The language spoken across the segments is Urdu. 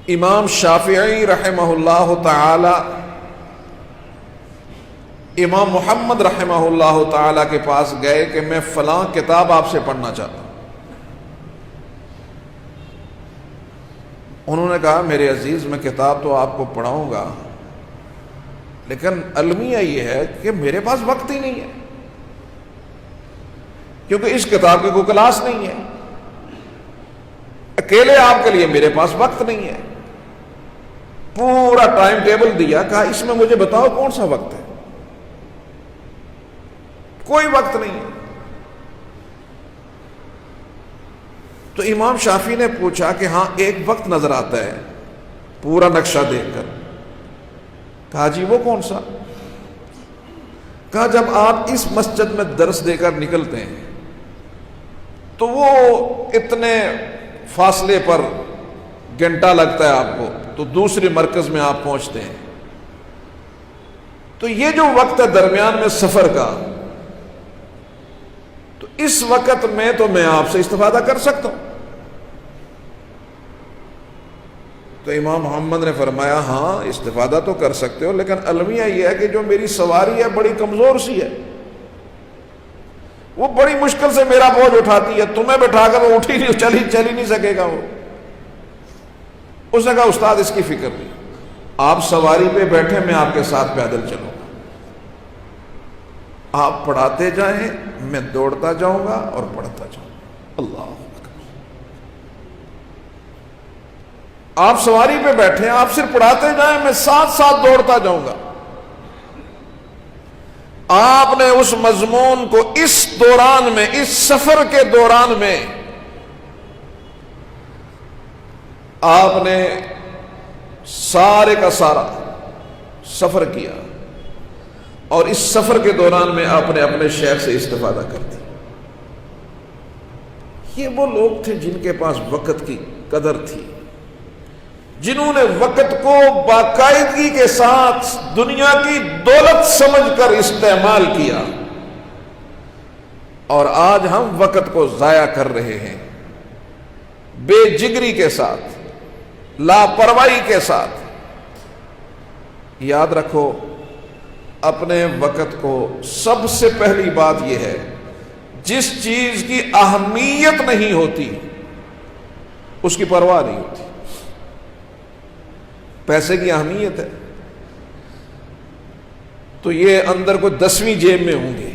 امام شافعی رحمہ اللہ تعالی امام محمد رحمہ اللہ تعالی کے پاس گئے کہ میں فلاں کتاب آپ سے پڑھنا چاہتا ہوں۔ انہوں نے کہا میرے عزیز میں کتاب تو آپ کو پڑھاؤں گا، لیکن المیہ یہ ہے کہ میرے پاس وقت ہی نہیں ہے، کیونکہ اس کتاب کی کوئی کلاس نہیں ہے، اکیلے آپ کے لیے میرے پاس وقت نہیں ہے۔ پورا ٹائم ٹیبل دیا، کہا اس میں مجھے بتاؤ کون سا وقت ہے؟ کوئی وقت نہیں ہے۔ تو امام شافعی نے پوچھا کہ ہاں ایک وقت نظر آتا ہے پورا نقشہ دیکھ کر۔ کہا جی وہ کون سا؟ کہا جب آپ اس مسجد میں درس دے کر نکلتے ہیں تو وہ اتنے فاصلے پر گھنٹہ لگتا ہے آپ کو، تو دوسرے مرکز میں آپ پہنچتے ہیں، تو یہ جو وقت ہے درمیان میں سفر کا، تو اس وقت میں تو میں آپ سے استفادہ کر سکتا ہوں۔ تو امام محمد نے فرمایا ہاں استفادہ تو کر سکتے ہو، لیکن المیہ یہ ہے کہ جو میری سواری ہے بڑی کمزور سی ہے، وہ بڑی مشکل سے میرا بوجھ اٹھاتی ہے، تمہیں بٹھا کر وہ اٹھی نہیں، چل ہی نہیں سکے گا وہ۔ اس نے کہا استاد اس کی فکر نہیں، آپ سواری پہ بیٹھے، میں آپ کے ساتھ پیدل چلوں گا، آپ پڑھاتے جائیں، میں دوڑتا جاؤں گا اور پڑھتا جاؤں گا۔ اللہ اکبر۔ آپ سواری پہ بیٹھے، آپ صرف پڑھاتے جائیں، میں ساتھ ساتھ دوڑتا جاؤں گا۔ آپ نے اس مضمون کو اس دوران میں، اس سفر کے دوران میں آپ نے سارے کا سارا سفر کیا، اور اس سفر کے دوران میں آپ نے اپنے شیخ سے استفادہ کر دی۔ یہ وہ لوگ تھے جن کے پاس وقت کی قدر تھی، جنہوں نے وقت کو باقاعدگی کے ساتھ دنیا کی دولت سمجھ کر استعمال کیا، اور آج ہم وقت کو ضائع کر رہے ہیں بے جگری کے ساتھ، لاپرواہی کے ساتھ۔ یاد رکھو اپنے وقت کو، سب سے پہلی بات یہ ہے جس چیز کی اہمیت نہیں ہوتی اس کی پرواہ نہیں ہوتی۔ پیسے کی اہمیت ہے تو یہ اندر کو 10ویں جیب میں ہوں گے،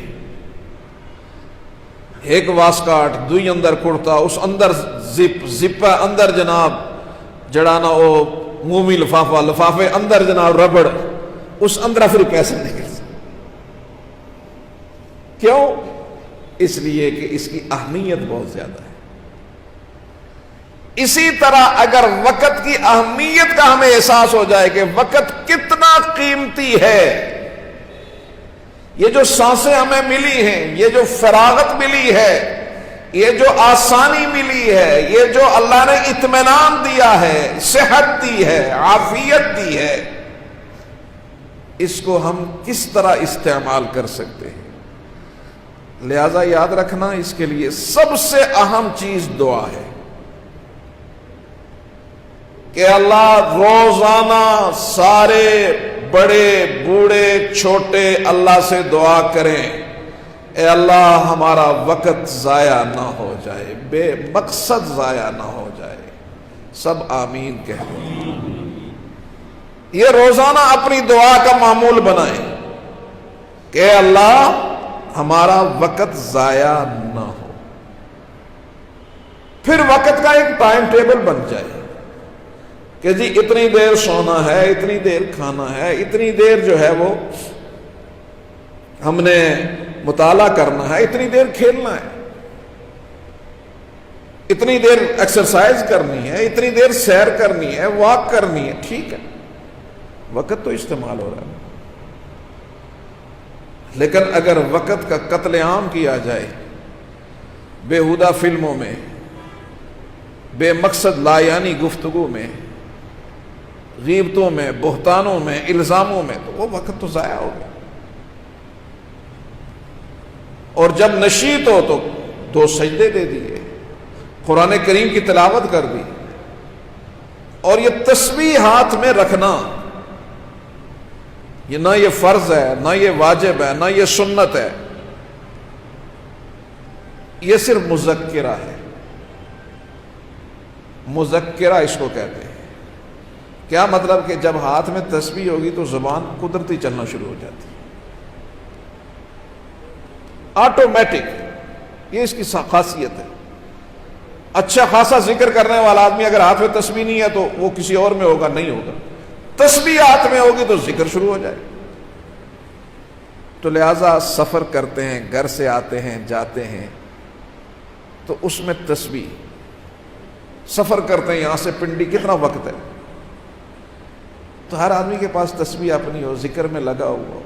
ایک واسکاٹ، دوئی اندر کڑتا، اس اندر زپا اندر جناب جڑانا، وہ مومی لفافہ، لفافے اندر جناب ربڑ، اس اندر پھر پیسے نکل سکتے۔ کیوں؟ اس لیے کہ اس کی اہمیت بہت زیادہ ہے۔ اسی طرح اگر وقت کی اہمیت کا ہمیں احساس ہو جائے کہ وقت کتنا قیمتی ہے، یہ جو سانسیں ہمیں ملی ہیں، یہ جو فراغت ملی ہے، یہ جو آسانی ملی ہے، یہ جو اللہ نے اطمینان دیا ہے، صحت دی ہے، عافیت دی ہے، اس کو ہم کس طرح استعمال کر سکتے ہیں؟ لہذا یاد رکھنا، اس کے لیے سب سے اہم چیز دعا ہے کہ اللہ روزانہ سارے بڑے بوڑھے چھوٹے اللہ سے دعا کریں، اے اللہ ہمارا وقت ضائع نہ ہو جائے، بے مقصد ضائع نہ ہو جائے۔ سب آمین کہہ دیں۔ یہ روزانہ اپنی دعا کا معمول بنائیں کہ اے اللہ ہمارا وقت ضائع نہ ہو۔ پھر وقت کا ایک ٹائم ٹیبل بن جائے کہ جی اتنی دیر سونا ہے، اتنی دیر کھانا ہے، اتنی دیر جو ہے وہ ہم نے مطالعہ کرنا ہے، اتنی دیر کھیلنا ہے، اتنی دیر ایکسرسائز کرنی ہے، اتنی دیر سیر کرنی ہے، واک کرنی ہے۔ ٹھیک ہے، وقت تو استعمال ہو رہا ہے، لیکن اگر وقت کا قتل عام کیا جائے بیہودہ فلموں میں، بے مقصد لایانی گفتگو میں، غیبتوں میں، بہتانوں میں، الزاموں میں، تو وہ وقت تو ضائع ہو گیا۔ اور جب نشیط ہو تو 2 سجدے دے دیے، قرآن کریم کی تلاوت کر دی، اور یہ تسبیح ہاتھ میں رکھنا، یہ نہ یہ فرض ہے، نہ یہ واجب ہے، نہ یہ سنت ہے، یہ صرف مذکرہ ہے۔ مذکرہ اس کو کہتے ہیں۔ کیا مطلب کہ جب ہاتھ میں تسبیح ہوگی تو زبان قدرتی چلنا شروع ہو جاتی ہے، آٹومیٹک، یہ اس کی خاصیت ہے۔ اچھا خاصا ذکر کرنے والا آدمی اگر ہاتھ میں تسبیح نہیں ہے تو وہ کسی اور میں ہوگا، نہیں ہوگا۔ تسبیح ہاتھ میں ہوگی تو ذکر شروع ہو جائے۔ تو لہذا سفر کرتے ہیں، گھر سے آتے ہیں، جاتے ہیں، تو اس میں تسبیح، سفر کرتے ہیں یہاں سے پنڈی کتنا وقت ہے، تو ہر آدمی کے پاس تسبیح اپنی ہو، ذکر میں لگا ہوا ہو،